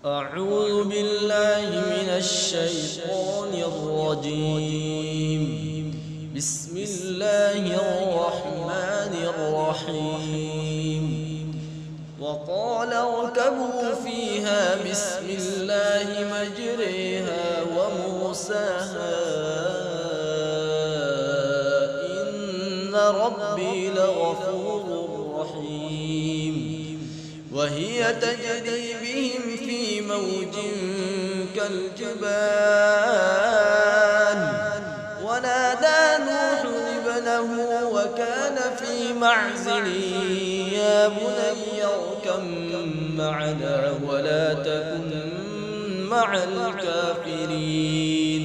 أعوذ بالله من الشيطان الرجيم. بسم الله الرحمن الرحيم. وقال اركبوا فيها بسم الله مجريها ومرساها إن ربي لغفور رحيم. وهي تجري بهم في موج كالجبال ونادى نوح ابنه وكان في معزل يا بني اركب معنا ولا تكن مع الكافرين.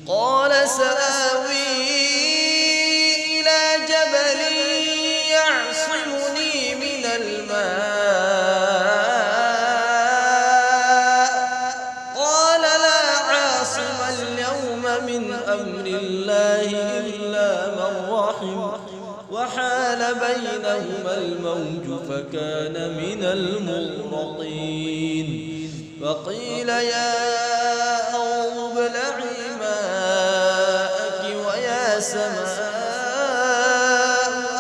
قال سآوي إلى جبل يعصمني من الماء أمر الله إلا من رحم وحال بينهما الموج فكان من المغرقين. وقيل يا أرض ابلعي ماءك ويا سماء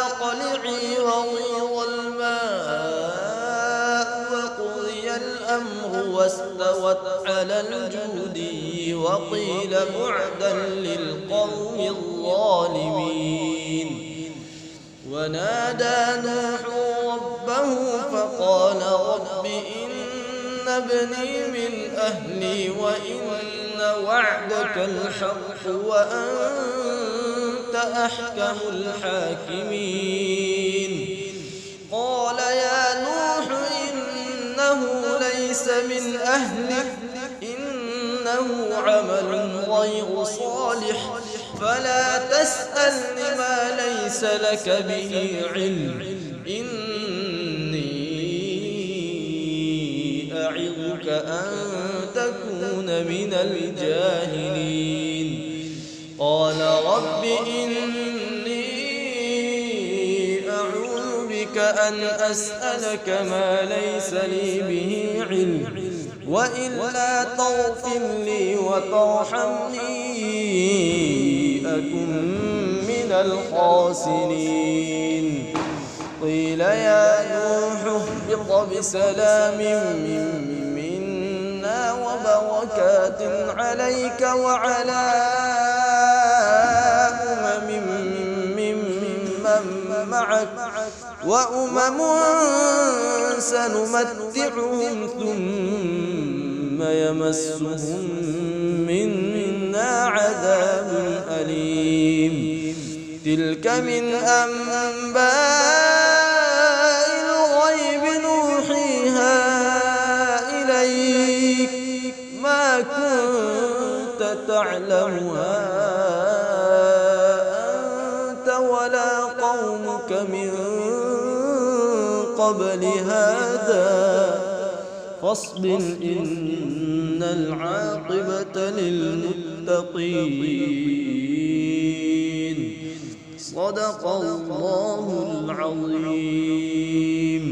أقلعي وغيض الماء وقضي الأمر واستوت على الجودي وقيل بعدا للقوم الظالمين. ونادى نوح ربه فقال رب إن ابني من أهلي وإن وعدك الحق وأنت أحكم الحاكمين. قال يا نوح إنه ليس من أهلك إنه عمل غير صالح فلا تسألني ما ليس لك به علم إني أعظك أن تكون من الجاهلين. قال رب إني أعوذ بك أن أسألك ما ليس لي به علم وإلا تغفر لي وترحمني أكن من الخاسرين. قيل يا نوح اهبط بسلام منا وبركات عليك وعلى ممن معك وأمم سنمتعهم ثم يمسهم منا عذاب أليم. تلك من أنباء الغيب نوحيها إليك ما كنت تعلمها أنت ولا قومك من قبل هذا فاصبر إن العاقبة للمتقين. صدق الله العظيم.